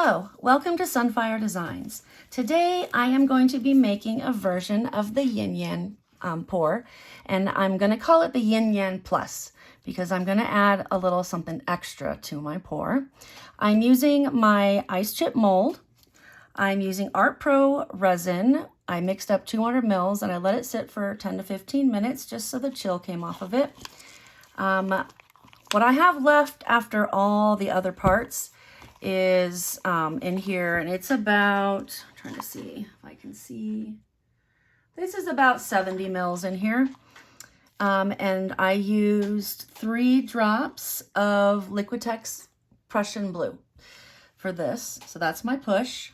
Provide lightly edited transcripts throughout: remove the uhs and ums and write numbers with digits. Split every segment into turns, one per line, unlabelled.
Hello, welcome to Sunfire Designs. Today I am going to be making a version of the Yin Yang pour, and I'm going to call it the Yin Yang Plus because I'm going to add a little something extra to my pour. I'm using my ice chip mold. I'm using Art Pro resin. I mixed up 200 mils and I let it sit for 10 to 15 minutes just so the chill came off of it. What I have left after all the other parts is in here, and it's about, I'm trying to see if I can see, this is about 70 mils in here. And I used 3 drops of Liquitex Prussian Blue for this. So that's my push.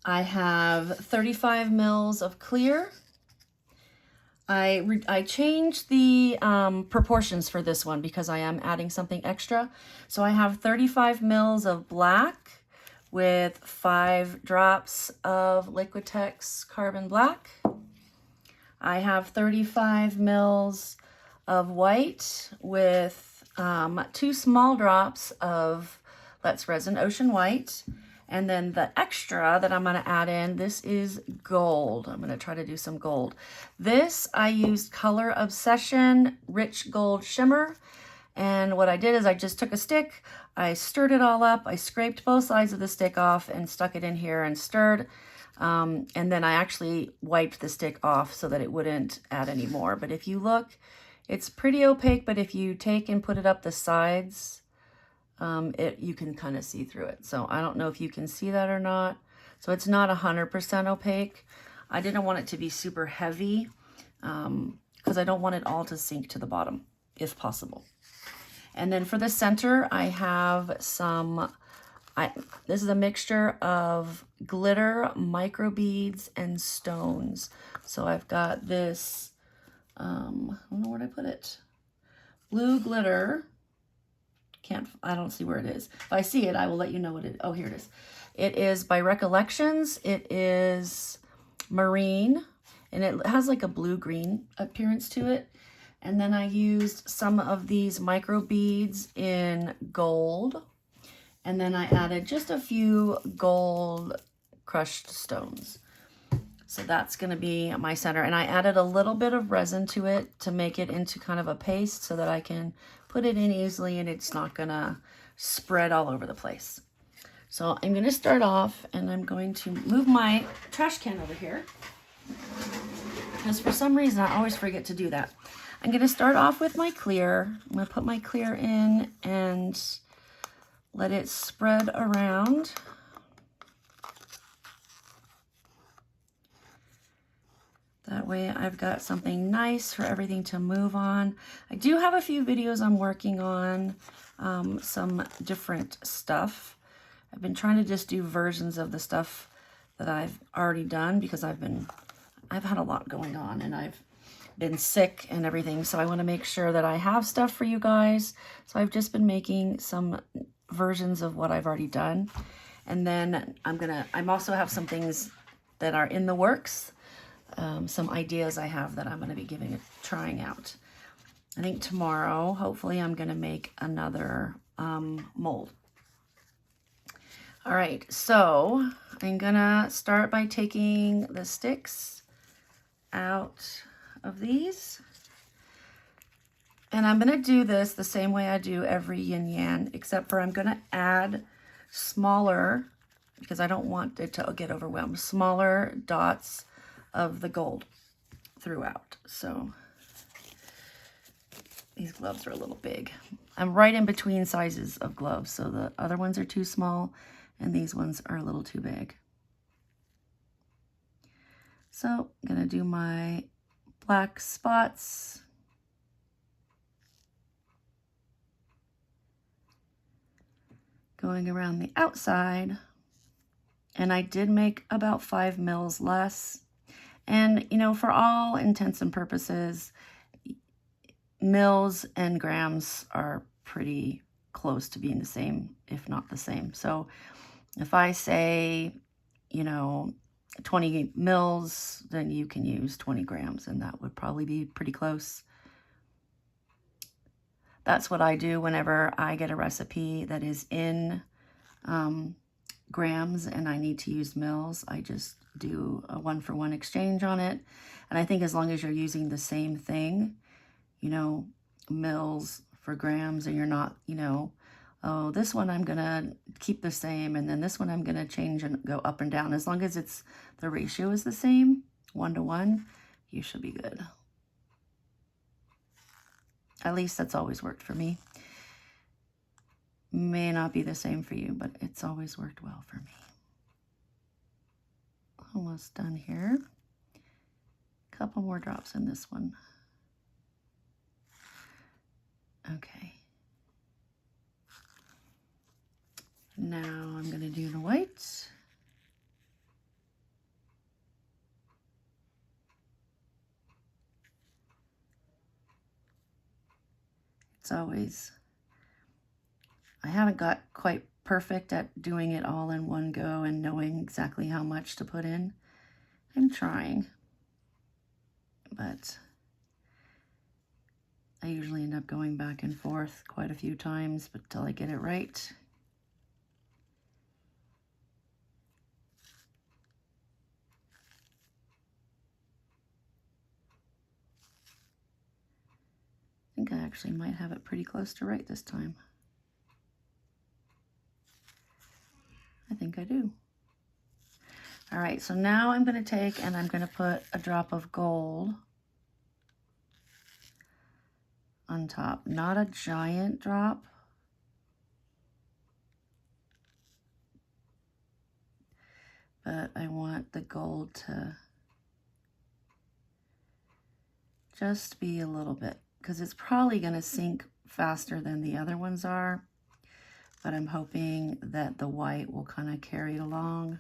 I have 35 mils of clear. I changed the proportions for this one because I am adding something extra. So I have 35 mils of black with 5 drops of Liquitex Carbon Black. I have 35 mils of white with 2 small drops of Let's Resin Ocean White. And then the extra that I'm going to add in, this is gold. I'm going to try to do some gold. This, I used Color Obsession Rich Gold Shimmer. And what I did is I just took a stick, I stirred it all up, I scraped both sides of the stick off and stuck it in here and stirred. And then I actually wiped the stick off so that it wouldn't add any more. But if you look, it's pretty opaque, but if you take and put it up the sides, you can kind of see through it. So I don't know if you can see that or not. So it's not 100% opaque. I didn't want it to be super heavy because I don't want it all to sink to the bottom if possible. And then for the center, I have some, this is a mixture of glitter, microbeads, and stones. So I've got this, I don't know where I put it, blue glitter. I don't see where it is. If I see it, I will let you know what it is. Oh, here it is. It is by Recollections. It is marine, and it has like a blue-green appearance to it. And then I used some of these micro beads in gold. And then I added just a few gold crushed stones. So that's going to be my center. And I added a little bit of resin to it to make it into kind of a paste so that I can put it in easily and it's not going to spread all over the place. So I'm going to start off and I'm going to move my trash can over here because for some reason I always forget to do that. I'm going to start off with my clear. I'm going to put my clear in and let it spread around. That way I've got something nice for everything to move on. I do have a few videos I'm working on, some different stuff. I've been trying to just do versions of the stuff that I've already done because I've had a lot going on and I've been sick and everything. So I want to make sure that I have stuff for you guys. So I've just been making some versions of what I've already done. And then I also have some things that are in the works. Some ideas I have that I'm going to be trying out. I think tomorrow, hopefully, I'm going to make another mold. All right, so I'm going to start by taking the sticks out of these. And I'm going to do this the same way I do every yin yang, except for I'm going to add smaller, because I don't want it to get overwhelmed, smaller dots of the gold throughout. So these gloves are a little big. I'm right in between sizes of gloves, so the other ones are too small and these ones are a little too big. So I'm gonna do my black spots. Going around the outside, and I did make about 5 mils less. And, you know, for all intents and purposes, mils and grams are pretty close to being the same, if not the same. So if I say, you know, 20 mils, then you can use 20 grams, and that would probably be pretty close. That's what I do whenever I get a recipe that is in grams and I need to use mils, I just do a 1-for-1 exchange on it. And I think as long as you're using the same thing, you know, mils for grams, and you're not, you know, oh, this one I'm gonna keep the same, and then this one I'm gonna change and go up and down. As long as it's, the ratio is the same, 1-to-1, you should be good. At least that's always worked for me. May not be the same for you, but it's always worked well for me. Almost done here. Couple more drops in this one. Okay. Now I'm going to do the white. It's always, I haven't got quite perfect at doing it all in one go and knowing exactly how much to put in. I'm trying, but I usually end up going back and forth quite a few times, but till I get it right. I think I actually might have it pretty close to right this time. I think I do. All right, so now I'm going to take and I'm going to put a drop of gold on top. Not a giant drop, but I want the gold to just be a little bit, because it's probably going to sink faster than the other ones are, but I'm hoping that the white will kind of carry it along.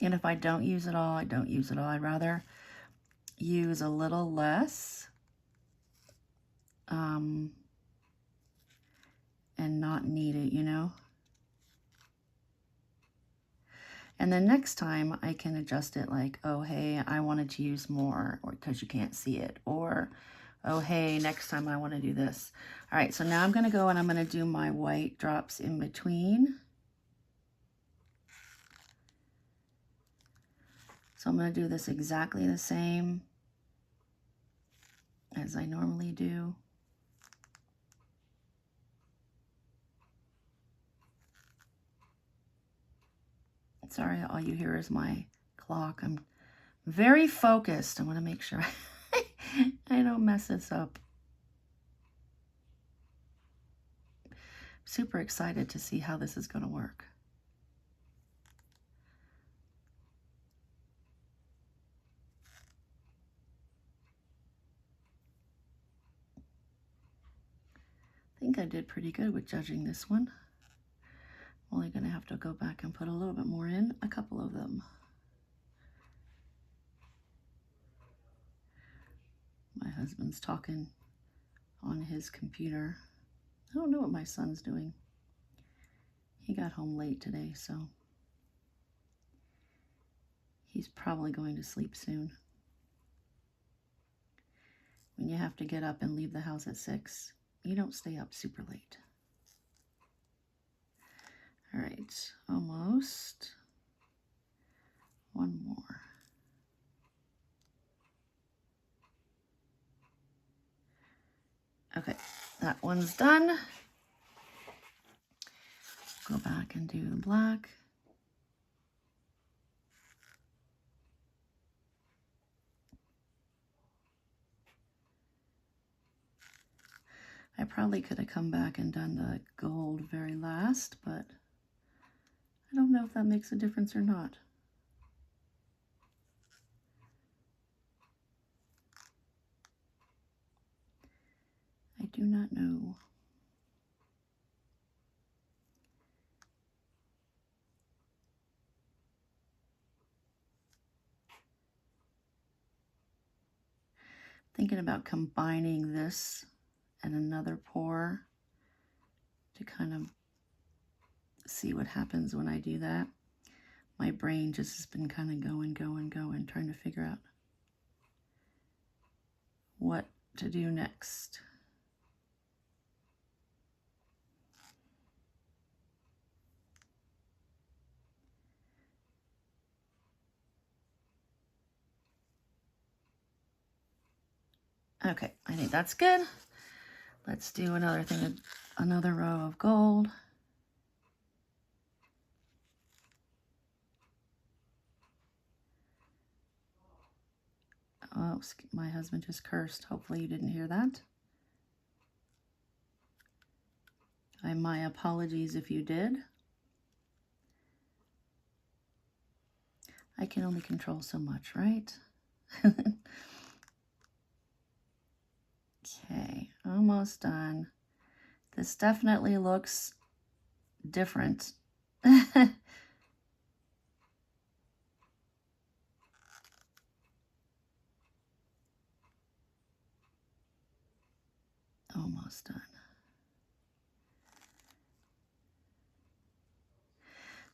And if I don't use it all, I don't use it all. I'd rather use a little less and not need it, you know? And then next time I can adjust it like, oh, hey, I wanted to use more, or because you can't see it, or, oh, hey, next time I want to do this. All right, so now I'm going to go and I'm going to do my white drops in between. So I'm going to do this exactly the same as I normally do. Sorry, all you hear is my clock. I'm very focused. I want to make sure I don't mess this up. Super excited to see how this is going to work. I think I did pretty good with judging this one. I'm only going to have to go back and put a little bit more in, a couple of them. My husband's talking on his computer. I don't know what my son's doing. He got home late today, so he's probably going to sleep soon. When you have to get up and leave the house at 6, you don't stay up super late. All right, almost. One more. Okay, that one's done. Go back and do the black. I probably could have come back and done the gold very last, but I don't know if that makes a difference or not. I do not know. Thinking about combining this and another pour to kind of see what happens when I do that. My brain just has been kind of going, trying to figure out what to do next. Okay, I think that's good. Let's do another thing, another row of gold. Oh, my husband just cursed. Hopefully you didn't hear that. My apologies if you did. I can only control so much, right? Okay, almost done. This definitely looks different. Almost done.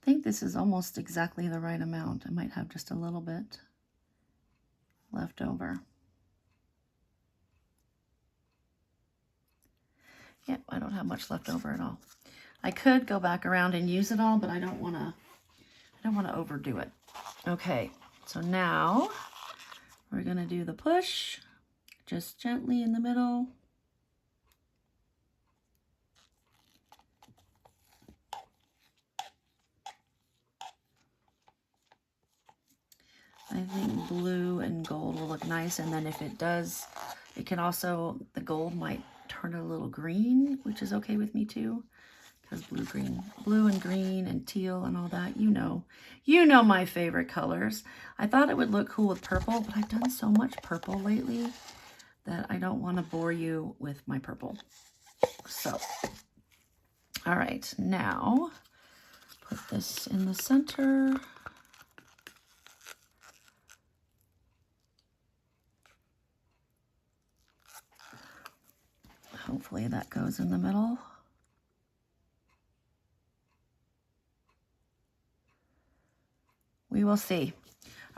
I think this is almost exactly the right amount. I might have just a little bit left over. Yep, I don't have much left over at all. I could go back around and use it all, but I don't want to overdo it. Okay, so now we're going to do the push, just gently in the middle. I think blue and gold will look nice, and then if it does, it can also, the gold might turn a little green, which is okay with me too, because blue and green and teal and all that, you know my favorite colors. I thought it would look cool with purple, but I've done so much purple lately that I don't want to bore you with my purple. So, all right, now put this in the center. Hopefully that goes in the middle. We will see.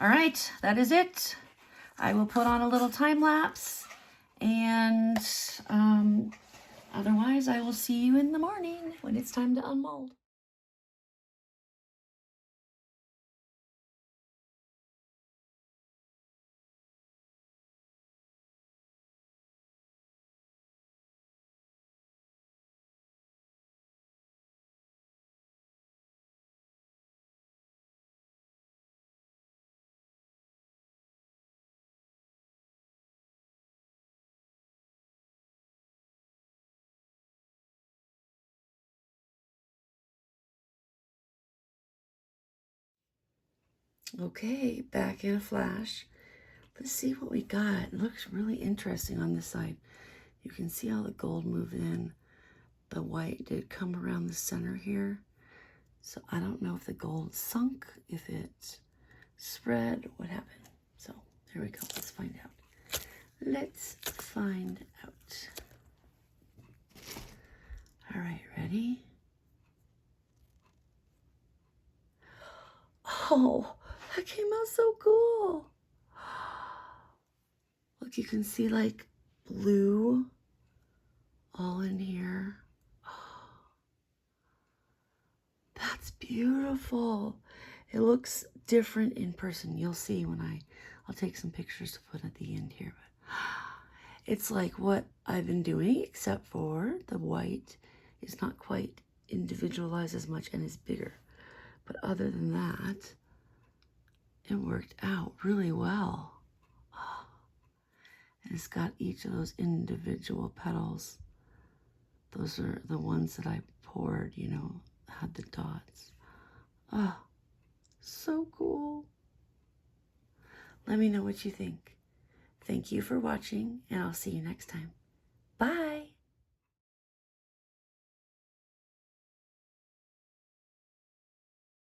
All right, that is it. I will put on a little time lapse, and otherwise I will see you in the morning when it's time to unmold. Okay, back in a flash. Let's see what we got. It looks really interesting on this side. You can see how the gold moved in. The white did come around the center here. So I don't know if the gold sunk, if it spread, what happened. So there we go. Let's find out. Let's find out. All right, ready? Oh, that came out so cool. Look, you can see like blue all in here. That's beautiful. It looks different in person. You'll see when I'll take some pictures to put at the end here. But it's like what I've been doing, except for the white is not quite individualized as much and is bigger. But other than that, it worked out really well. And it's got each of those individual petals. Those are the ones that I poured, you know, had the dots. Oh, so cool. Let me know what you think. Thank you for watching, and I'll see you next time. Bye.